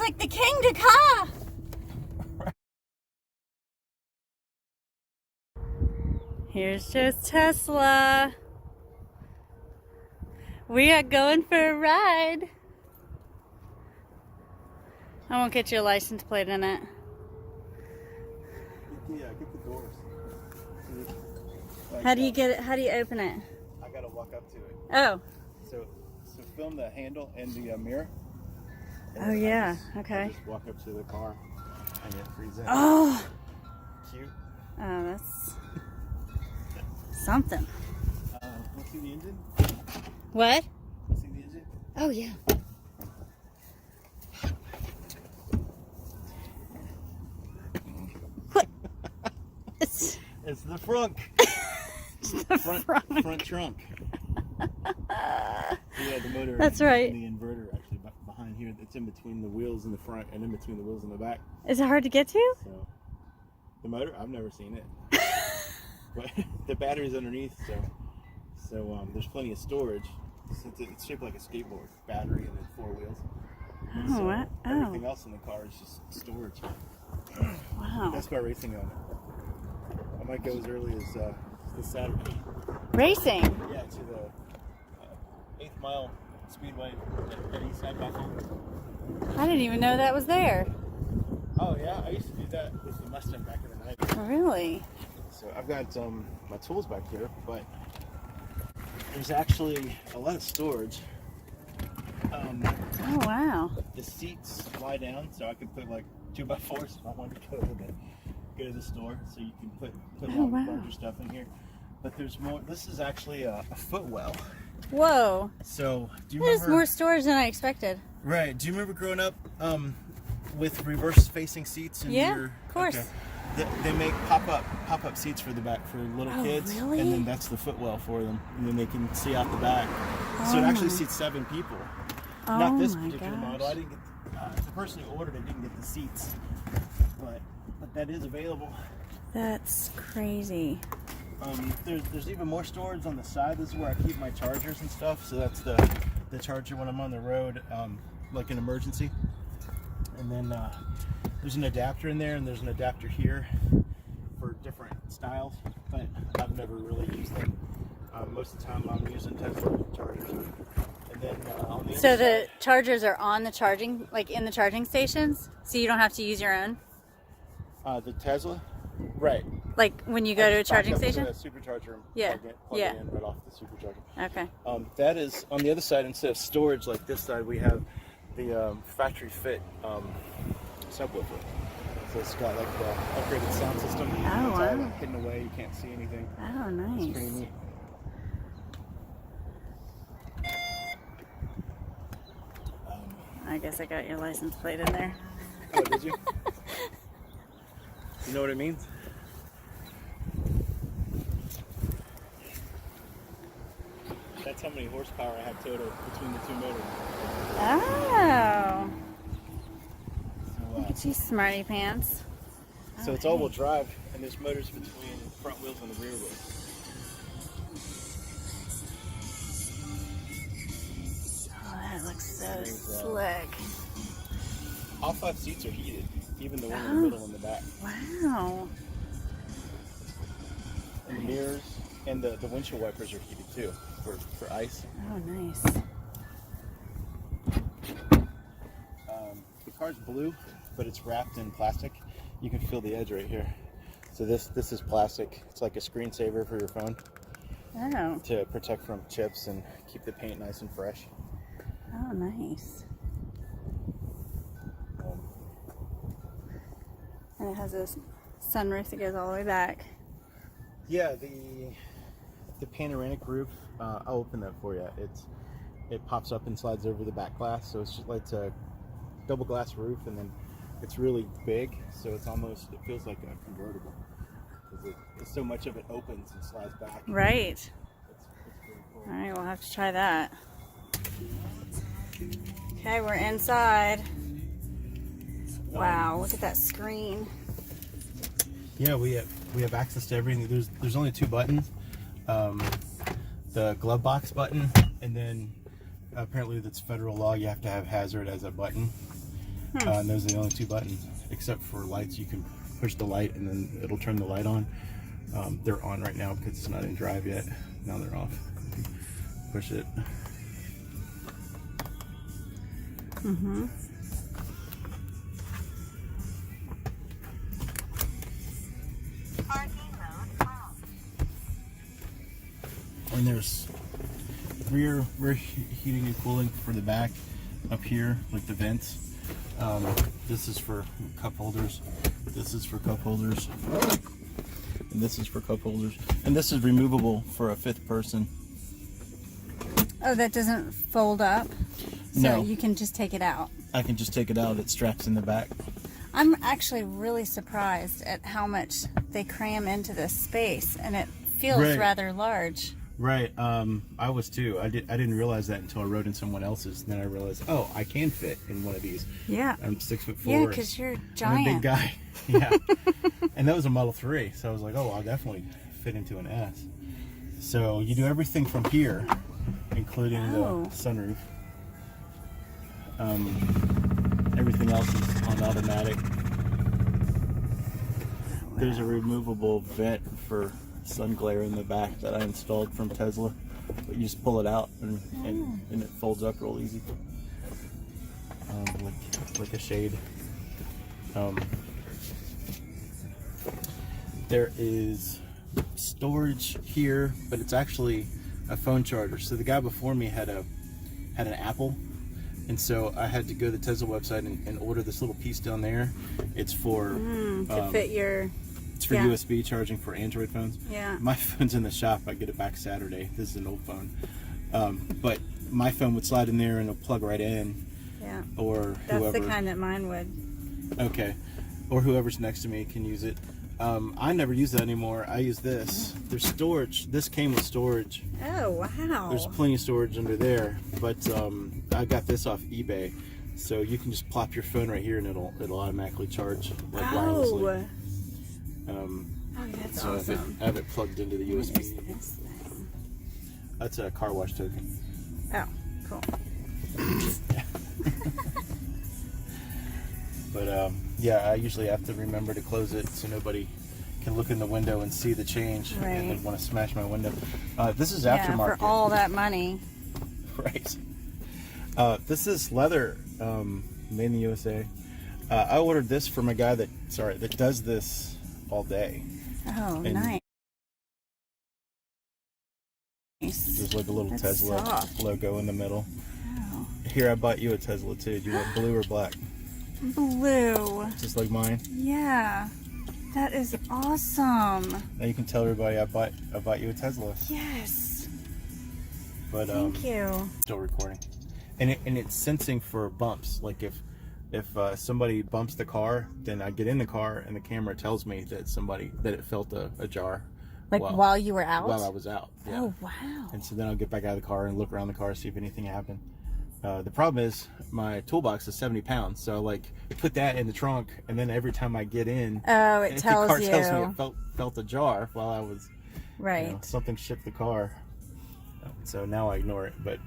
like the Kingda car. Here's just Tesla. We are going for a ride. I won't get your license plate in it. Yeah, get the doors. How do you get it? How do you open it? I gotta walk up to it. Oh. So film the handle and the mirror. Oh yeah. I Okay. just walk up to the car and it frees in. Oh. Cute. Oh, that's something. Want to see the engine? What? See the engine? Oh yeah. What? It's the frunk. the front trunk. Yeah, the motor. That's right. And the inverter actually behind here. It's in between the wheels in the front and in between the wheels in the back. Is it hard to get to? So the motor, I've never seen it. But the battery's underneath, so there's plenty of storage. It's shaped like a skateboard, battery and then 4 wheels. Oh, so what? Everything else in the car is just storage. Wow. That's about racing on it. I might go as early as this Saturday. Racing? Yeah, to the 8th Mile Speedway at Eastside Buffalo. I didn't even know that was there. Oh yeah, I used to do that with the Mustang back in the night. Really? So I've got my tools back here, but there's actually a lot of storage. Oh wow. The seats lie down, so I could put like 2x4s if I wanted to go to the store. So you can put a lot of larger stuff in here. But there's more. This is actually a footwell. Whoa. So do you There's remember? more storage than I expected. Right. Do you remember growing up with reverse-facing seats? In Yeah, your, of course. Okay. They make pop-up seats for the back for little kids, really? and then that's the footwell for them, and then they can see out the back. So it actually seats 7 people. Not this particular model. I didn't get the person who ordered it didn't get the seats, but that is available. That's crazy. There's even more storage on the side. This is where I keep my chargers and stuff. So that's the charger when I'm on the road, like an emergency. And then there's an adapter in there, and there's an adapter here for different styles, but I've never really used them. Most of the time I'm using Tesla chargers. And then on the So other the side, chargers are on the charging, like in the charging stations? So you don't have to use your own? the Tesla, right? Like when you go to a charging station? A supercharger and Yeah. plug Yeah. it in right off the supercharger. Okay. That is on the other side. Instead of storage like this side, we have the factory fit subwoofer. So it's got like the upgraded sound system. Oh, It's all wow. like hidden away. You can't see anything. Oh, It's pretty nice. neat. I guess I got your license plate in there. Oh, did you? You know what it means? That's how many horsepower I have total between the two motors. Oh. So, Look at you, smarty pants. so it's all-wheel drive, and there's motors between the front wheels and the rear wheels. Oh, that looks so There's, slick. All 5 seats are heated, even the one in the middle and the back. Wow. And the mirrors and the windshield wipers are heated too for ice. Oh, nice. The car's blue, but it's wrapped in plastic. You can feel the edge right here. So this is plastic. It's like a screensaver for your phone Oh. to protect from chips and keep the paint nice and fresh. Oh, nice. And it has a sunroof that goes all the way back. Yeah, the panoramic roof. I'll open that for you. It pops up and slides over the back glass, so it's just like a double glass roof, and then it's really big, so it feels like a convertible because so much of it opens and slides back. Right. It's pretty cool. All right, we'll have to try that. Okay, we're inside. Wow, look at that screen. Yeah, we have access to everything. There's only 2 buttons. The glove box button, and then apparently that's federal law. You have to have hazard as a button. And those are the only two buttons, except for lights. You can push the light and then it'll turn the light on. They're on right now because it's not in drive yet. Now they're off. Push it. And there's rear heating and cooling for the back up here, like the vents. This is for cup holders. This is for cup holders. And this is for cup holders. And this is removable for a fifth person. Oh, that doesn't fold up? So No. you can just take it out. I can just take it out. It straps in the back. I'm actually really surprised at how much they cram into this space, and it feels Right. rather large. Right. I was too. I didn't realize that until I rode in someone else's. And then I realized, oh, I can fit in one of these. Yeah. I'm 6'4". Yeah, because you're giant. I'm a big guy. Yeah. And that was a Model 3. So I was like, oh, I'll definitely fit into an S. So you do everything from here, including the sunroof. Everything else is on automatic. There's a removable vent for sun glare in the back that I installed from Tesla. But you just pull it out and it folds up real easy. Like a shade. There is storage here, but it's actually a phone charger. So the guy before me had an Apple, and so I had to go to the Tesla website and order this little piece down there. It's for to fit your... It's for USB charging for Android phones. Yeah. My phone's in the shop. I get it back Saturday. This is an old phone. But my phone would slide in there and it'll plug right in. Yeah. Or That's whoever. the kind that mine would. Okay. Or whoever's next to me can use it. I never use that anymore. I use this. There's storage. This came with storage. Oh, wow. There's plenty of storage under there. But I got this off eBay. So you can just plop your phone right here and it'll automatically charge like wirelessly. Oh, that's So awesome. I have it plugged into the What is USB. this thing? That's a car wash token. Oh, cool. But yeah, I usually have to remember to close it so nobody can look in the window and see the change and then want to smash my window. This is aftermarket. Yeah, for all that money. Right. This is leather, made in the USA. I ordered this from a guy that does this all day. Oh, And nice. There's like a little That's Tesla soft. logo in the middle. Oh. Here, I bought you a Tesla too. Do you want blue or black? Blue. Just like mine. Yeah. That is awesome. Now you can tell everybody I bought you a Tesla. Yes. But Thank you. still recording, and it's sensing for bumps. Like if somebody bumps the car, then I get in the car and the camera tells me that it felt a jar. Like while you were out? While I was out. Yeah. Oh, wow. And so then I'll get back out of the car and look around the car, see if anything happened. The problem is my toolbox is 70 pounds, so I like put that in the trunk, and then every time I get in, Oh, it tells the car you. tells me it felt a jar while I was Right. something shook the car. So now I ignore it. But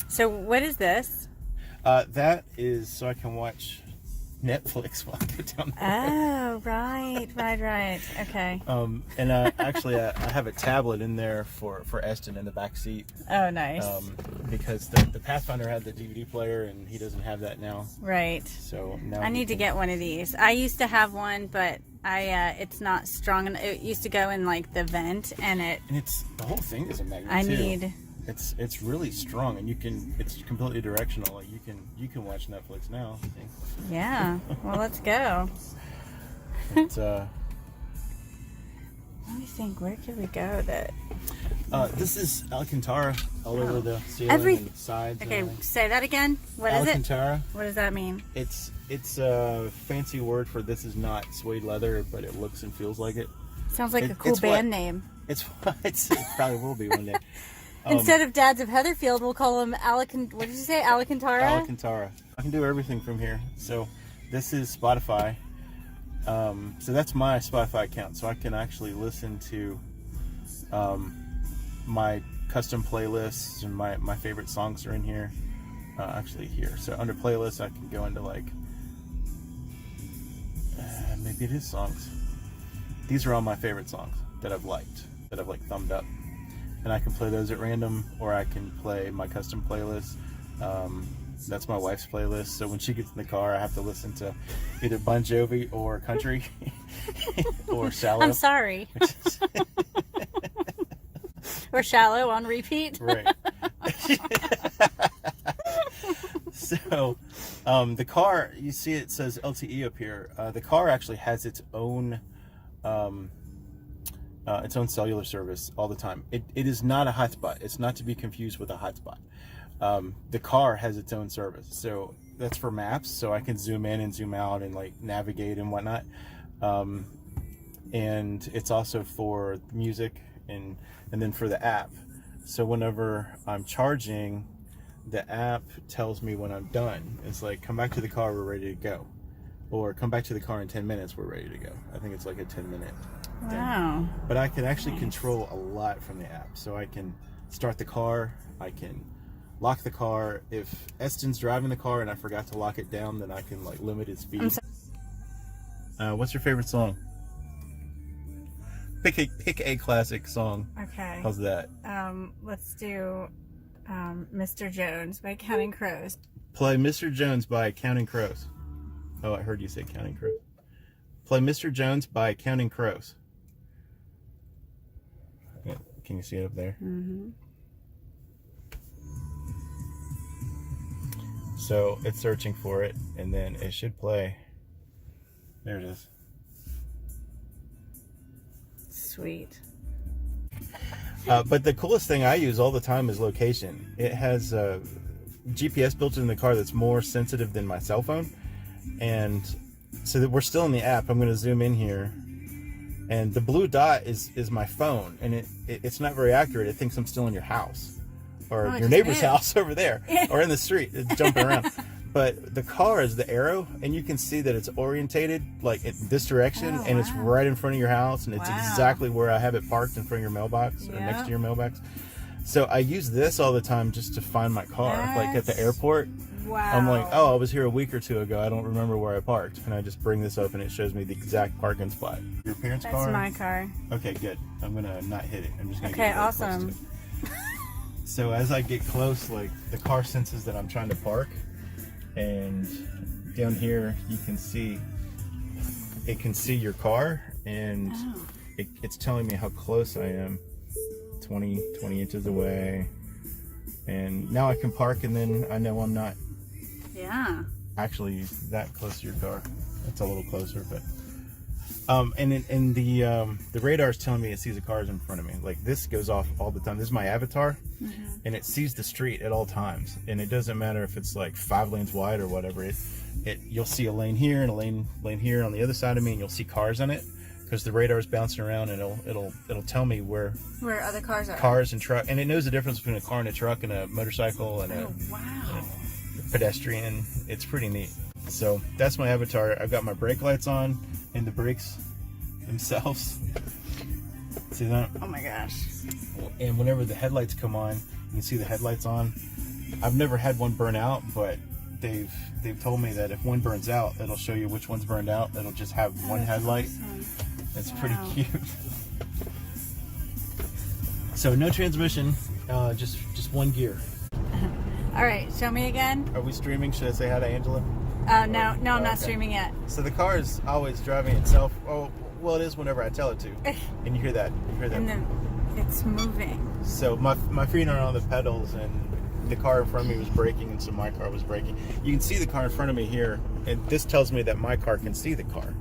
So what is this? that is so I can watch Netflix while I go down there. Oh, right. Okay. And actually I have a tablet in there for Eston in the back seat. Oh, nice. Because the Pathfinder had the DVD player and he doesn't have that now. Right. So now I need to get one of these. I used to have one, but it's not strong enough. It used to go in like the vent, and it's the whole thing is a magnet. I too. need. It's really strong, and it's completely directional. Like you can watch Netflix now. I think. Yeah. Well, let's go. It's, Let me think. Where could we go? this is Alcantara all over the ceiling and sides. Okay, and say that again. What is it? Alcantara. What does that mean? It's a fancy word for this is not suede leather, but it looks and feels like it. Sounds like a cool band name. It probably will be one day. Instead of Dads of Heatherfield, we'll call them what did you say? Alcantara? Alcantara. I can do everything from here. So this is Spotify. So that's my Spotify account. So I can actually listen to my custom playlists, and my favorite songs are in here. Actually here. So under playlists, I can go into like Maybe it is songs. These are all my favorite songs that I've liked, that I've like thumbed up. And I can play those at random, or I can play my custom playlist. That's my wife's playlist. So when she gets in the car, I have to listen to either Bon Jovi or country or Shallow. I'm sorry. Or Shallow on repeat. Right. So the car, you see it says LTE up here. The car actually has its own cellular service all the time. It is not a hotspot. It's not to be confused with a hotspot. The car has its own service. So that's for maps, so I can zoom in and zoom out and like navigate and whatnot. And it's also for music and then for the app. So whenever I'm charging, the app tells me when I'm done. It's like, come back to the car, we're ready to go. Or come back to the car in 10 minutes, we're ready to go. I think it's like a 10-minute thing. Wow. But I can actually control a lot from the app. So I can start the car, I can lock the car. If Eston's driving the car and I forgot to lock it down, then I can like limit its speed. What's your favorite song? Pick a classic song. Okay. How's that? Let's do Mr. Jones by Counting Crows. Play Mr. Jones by Counting Crows. Oh, I heard you say Counting Crows. Play Mr. Jones by Counting Crows. Yeah, can you see it up there? Mm-hmm. So it's searching for it, and then it should play. There it is. Sweet. But the coolest thing I use all the time is location. It has GPS built in the car that's more sensitive than my cell phone. And so that we're still in the app, I'm going to zoom in here. And the blue dot is my phone. And it's not very accurate. It thinks I'm still in your house. Or your neighbor's house over there. Or in the street. It's jumping around. But the car is the arrow, and you can see that it's orientated like in this direction, and it's right in front of your house, and it's exactly where I have it parked in front of your mailbox or next to your mailbox. So I use this all the time just to find my car, like at the airport. Wow. I'm like, oh, I was here a week or two ago. I don't remember where I parked, and I just bring this up, and it shows me the exact parking spot. Your parents' car? That's my car. Okay, good. I'm gonna not hit it. I'm just gonna get really awesome. close to it. So as I get close, like the car senses that I'm trying to park. And down here you can see it can see your car, and it's telling me how close I am. 20 inches away, and now I can park, and then I know I'm not actually that close to your car. It's a little closer, but and the radar is telling me it sees the cars in front of me. Like this goes off all the time. This is my avatar, and it sees the street at all times. And it doesn't matter if it's like 5 lanes wide or whatever. You'll see a lane here and a lane here on the other side of me, and you'll see cars on it because the radar is bouncing around, and it'll tell me where other cars are. Cars and truck, and it knows the difference between a car and a truck and a motorcycle and a pedestrian. It's pretty neat. So that's my avatar. I've got my brake lights on and the brakes themselves. See that? Oh my gosh. And whenever the headlights come on, you can see the headlights on. I've never had one burn out, but they've told me that if one burns out, it'll show you which one's burned out. It'll just have one headlight. Awesome. It's pretty cute. So no transmission, just one gear. All right, show me again. Are we streaming? Should I say hi to Angela? No, I'm not streaming yet. So the car is always driving itself. Oh, well, it is whenever I tell it to. And you hear that. And then it's moving. So my feet are on the pedals, and the car in front of me was braking, and so my car was braking. You can see the car in front of me here, and this tells me that my car can see the car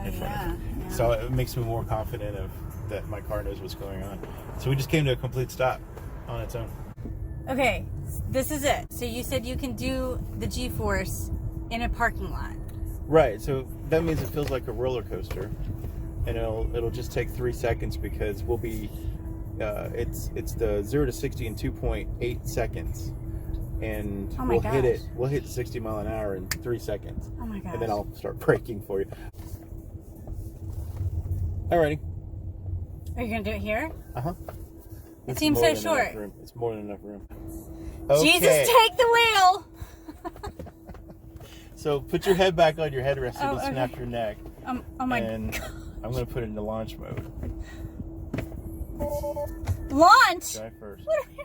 in front of me. Yeah. So it makes me more confident that my car knows what's going on. So we just came to a complete stop on its own. Okay, this is it. So you said you can do the G-force in a parking lot. Right, so that means it feels like a roller coaster, and it'll just take 3 seconds because we'll be it's the 0 to 60 in 2.8 seconds, and we'll hit 60 mile an hour in 3 seconds. Oh my gosh. And then I'll start braking for you. Alrighty. Are you gonna do it here? It It's seems so short. It's more than enough room. Okay. Jesus, take the wheel! So put your head back on your headrest so you don't snap your neck. Oh my and God. I'm going to put it into launch mode. Launch! Try first. What are you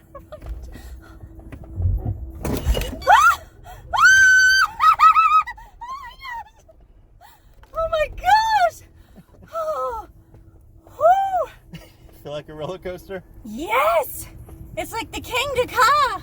Oh my gosh! Oh, whew. Feel like a roller coaster? Yes! It's like the Kingda car!